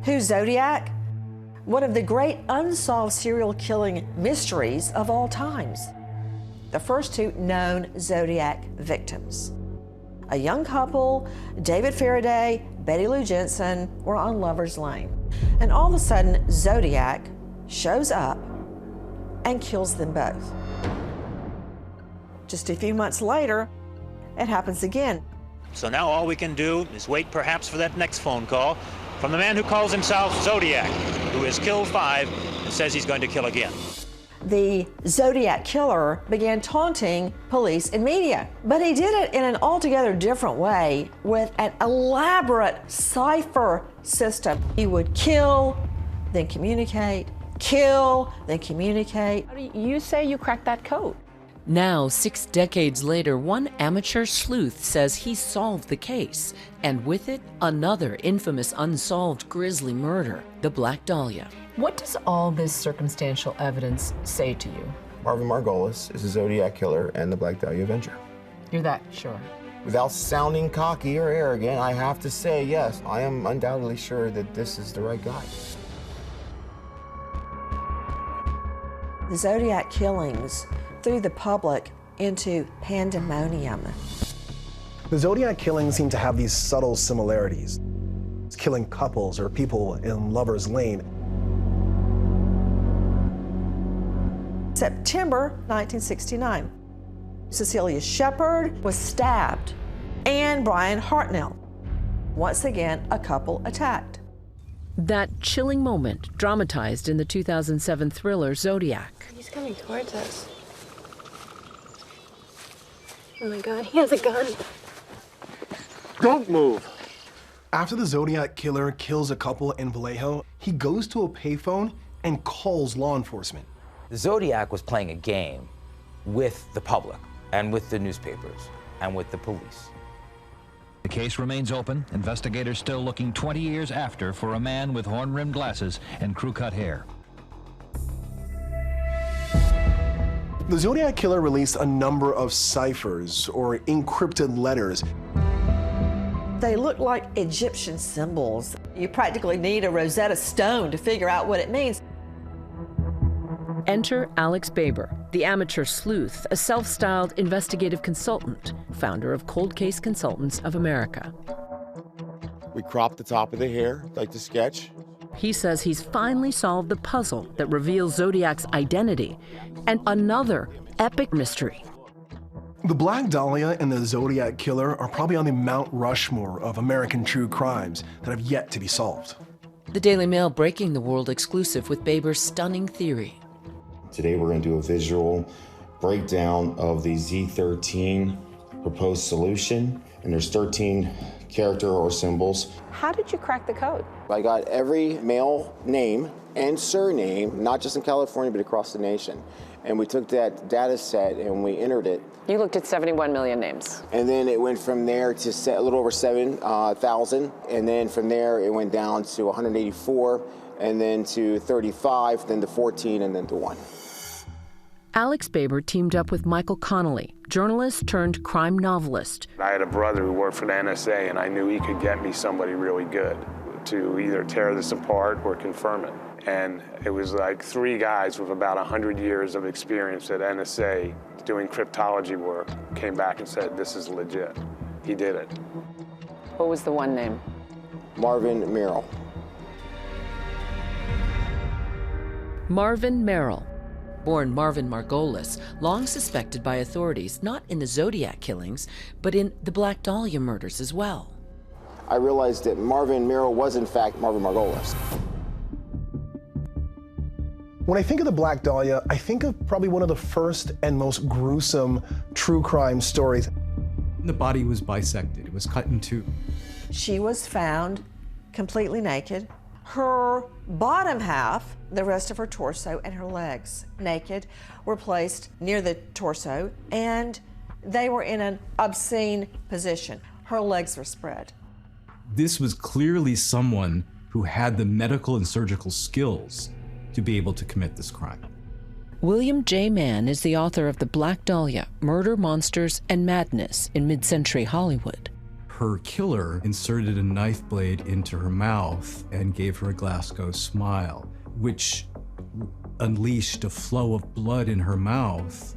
Who's Zodiac? One of the great unsolved serial killing mysteries of all times. The first two known Zodiac victims. A young couple, David Faraday, Betty Lou Jensen, were on Lover's Lane. And all of a sudden, Zodiac shows up and kills them both. Just a few months later, it happens again. So now all we can do is wait perhaps for that next phone call from the man who calls himself Zodiac, who has killed 5 and says he's going to kill again. The Zodiac killer began taunting police and media, but he did it in an altogether different way with an elaborate cipher system. He would kill, then communicate, kill, then communicate. You say you cracked that code. Now, 6 decades later, one amateur sleuth says he solved the case, and with it, another infamous unsolved grisly murder, the Black Dahlia. What does all this circumstantial evidence say to you? Marvin Margolis is a Zodiac killer and the Black Dahlia avenger. You're that sure? Without sounding cocky or arrogant, I have to say, yes, I am undoubtedly sure that this is the right guy. The Zodiac killings threw the public into pandemonium. The Zodiac killings seem to have these subtle similarities. It's killing couples or people in Lover's Lane. September 1969, Cecilia Shepard was stabbed, and Brian Hartnell. Once again, a couple attacked. That chilling moment, dramatized in the 2007 thriller Zodiac. He's coming towards us. Oh my God, he has a gun. Don't move. After the Zodiac killer kills a couple in Vallejo, he goes to a payphone and calls law enforcement. The Zodiac was playing a game with the public and with the newspapers and with the police. The case remains open. Investigators still looking 20 years after for a man with horn-rimmed glasses and crew-cut hair. The Zodiac killer released a number of ciphers or encrypted letters. They look like Egyptian symbols. You practically need a Rosetta Stone to figure out what it means. Enter Alex Baber, the amateur sleuth, a self-styled investigative consultant, founder of Cold Case Consultants of America. We cropped the top of the hair, like the sketch. He says he's finally solved the puzzle that reveals Zodiac's identity and another epic mystery. The Black Dahlia and the Zodiac killer are probably on the Mount Rushmore of American true crimes that have yet to be solved. The Daily Mail breaking the world exclusive with Baber's stunning theory. Today we're going to do a visual breakdown of the Z13 proposed solution, and there's 13 character or symbols. How did you crack the code? I got every male name and surname, not just in California, but across the nation. And we took that data set and we entered it. You looked at 71 million names. And then it went from there to a little over 7,000. And then from there, it went down to 184, and then to 35, then to 14, and then to 1. Alex Baber teamed up with Michael Connolly, journalist turned crime novelist. I had a brother who worked for the NSA, and I knew he could get me somebody really good to either tear this apart or confirm it. And it was like 3 guys with about 100 years of experience at NSA doing cryptology work came back and said, this is legit. He did it. What was the one name? Marvin Merrill. Marvin Merrill, born Marvin Margolis, long suspected by authorities not in the Zodiac killings, but in the Black Dahlia murders as well. I realized that Marvin Merrill was in fact Marvin Margolis. When I think of the Black Dahlia, I think of probably one of the first and most gruesome true crime stories. The body was bisected. It was cut in two. She was found completely naked. Her bottom half, the rest of her torso, and her legs, naked, were placed near the torso, and they were in an obscene position. Her legs were spread. This was clearly someone who had the medical and surgical skills to be able to commit this crime. William J. Mann is the author of The Black Dahlia, Murder, Monsters, and Madness in Mid-Century Hollywood. her killer inserted a knife blade into her mouth and gave her a Glasgow smile, which unleashed a flow of blood in her mouth,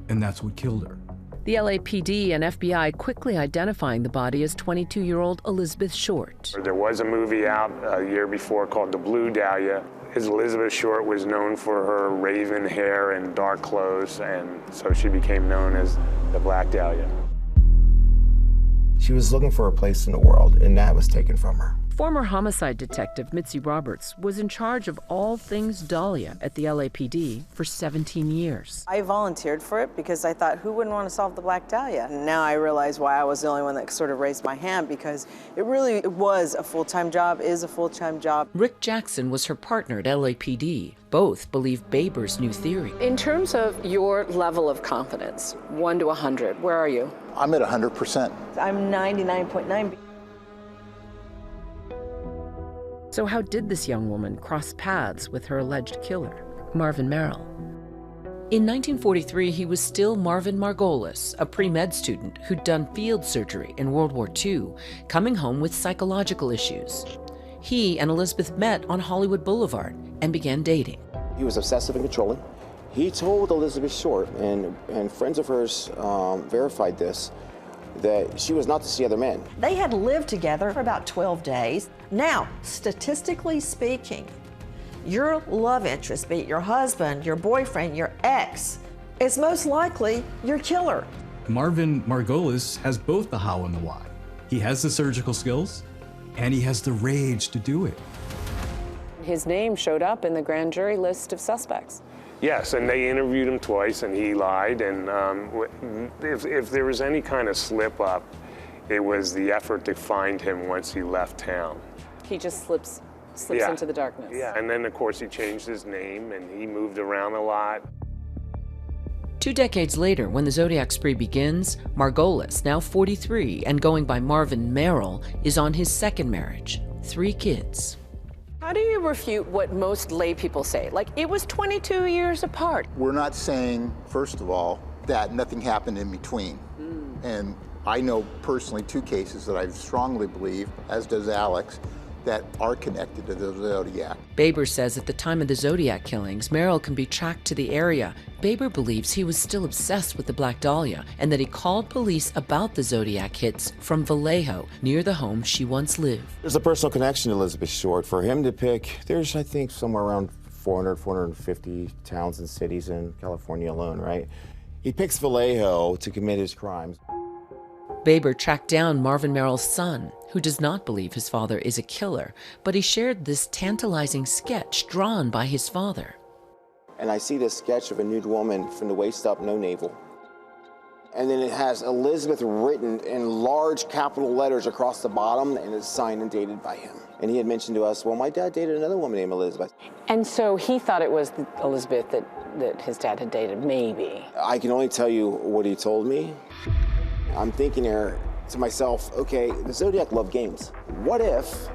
and that's what killed her. The LAPD and FBI quickly identifying the body as 22-year-old Elizabeth Short. There was a movie out a year before called The Blue Dahlia. Elizabeth Short was known for her raven hair and dark clothes, and so she became known as the Black Dahlia. She was looking for a place in the world, and that was taken from her. Former homicide detective Mitzi Roberts was in charge of all things Dahlia at the LAPD for 17 years. I volunteered for it because I thought, who wouldn't want to solve the Black Dahlia? And now I realize why I was the only one that sort of raised my hand, because it was a full-time job, is a full-time job. Rick Jackson was her partner at LAPD. Both believe Baber's new theory. In terms of your level of confidence, 1 to 100, where are you? I'm at 100%. I'm 99.9. So how did this young woman cross paths with her alleged killer, Marvin Merrill? In 1943, he was still Marvin Margolis, a pre-med student who'd done field surgery in World War II, coming home with psychological issues. He and Elizabeth met on Hollywood Boulevard and began dating. He was obsessive and controlling. He told Elizabeth Short, and friends of hers verified this, that she was not to see other men. They had lived together for about 12 days. Now, statistically speaking, your love interest, be it your husband, your boyfriend, your ex, is most likely your killer. Marvin Margolis has both the how and the why. He has the surgical skills, and he has the rage to do it. His name showed up in the grand jury list of suspects. Yes, and they interviewed him twice, and he lied. And if there was any kind of slip up, it was the effort to find him once he left town. He just slips into the darkness. Yeah, and then of course he changed his name and he moved around a lot. 2 decades later, when the Zodiac spree begins, Margolis, now 43 and going by Marvin Merrill, is on his second marriage, 3 kids. How do you refute what most lay people say? Like, it was 22 years apart. We're not saying, first of all, that nothing happened in between. And I know personally 2 cases that I strongly believe, as does Alex, that are connected to the Zodiac. Baber says at the time of the Zodiac killings, Merrill can be tracked to the area. Baber believes he was still obsessed with the Black Dahlia and that he called police about the Zodiac hits from Vallejo, near the home she once lived. There's a personal connection to Elizabeth Short. For him to pick, there's, I think, somewhere around 450 towns and cities in California alone, right? He picks Vallejo to commit his crimes. Baber tracked down Marvin Merrill's son, who does not believe his father is a killer, but he shared this tantalizing sketch drawn by his father. And I see this sketch of a nude woman from the waist up, no navel. And then it has Elizabeth written in large capital letters across the bottom, and it's signed and dated by him. And he had mentioned to us, well, my dad dated another woman named Elizabeth. And so he thought it was Elizabeth that his dad had dated, maybe. I can only tell you what he told me. I'm thinking here to myself, okay, the Zodiac loved games. What if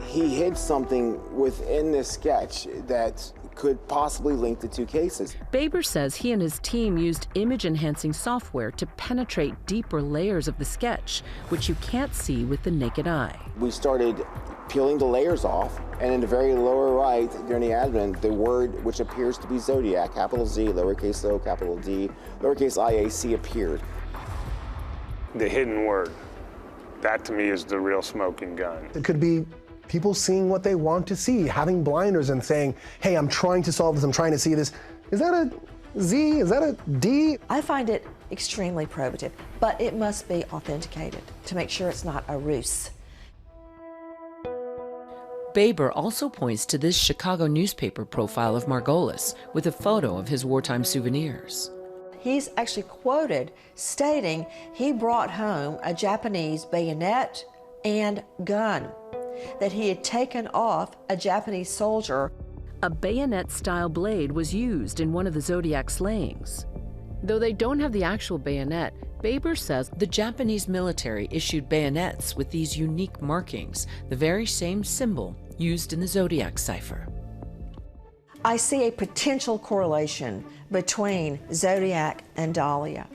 he hid something within this sketch that could possibly link the 2 cases? Baber says he and his team used image-enhancing software to penetrate deeper layers of the sketch, which you can't see with the naked eye. We started peeling the layers off, and in the very lower right, during the admin, the word which appears to be Zodiac, capital Z, lowercase o, capital D, lowercase IAC appeared. The hidden word, that to me is the real smoking gun. It could be people seeing what they want to see, having blinders and saying, hey, I'm trying to solve this, I'm trying to see this. Is that a Z? Is that a D? I find it extremely probative, but it must be authenticated to make sure it's not a ruse. Baber also points to this Chicago newspaper profile of Margolis with a photo of his wartime souvenirs. He's actually quoted stating he brought home a Japanese bayonet and gun that he had taken off a Japanese soldier. A bayonet-style blade was used in one of the Zodiac slayings. Though they don't have the actual bayonet, Baber says the Japanese military issued bayonets with these unique markings, the very same symbol used in the Zodiac cipher. I see a potential correlation between Zodiac and Dahlia.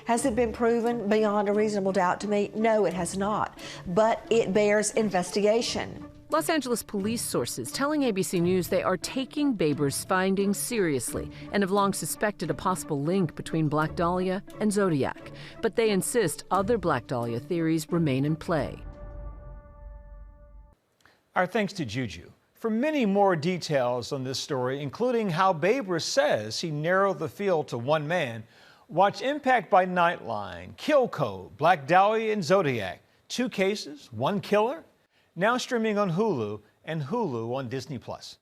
Has it been proven beyond a reasonable doubt to me? No, it has not. But it bears investigation. Los Angeles police sources telling ABC News they are taking Baber's findings seriously and have long suspected a possible link between Black Dahlia and Zodiac. But they insist other Black Dahlia theories remain in play. Our thanks to Juju. For many more details on this story, including how Baber says he narrowed the field to one man, watch Impact by Nightline, Kill Code, Black Dahlia and Zodiac. 2 cases, 1 killer? Now streaming on Hulu and Hulu on Disney+.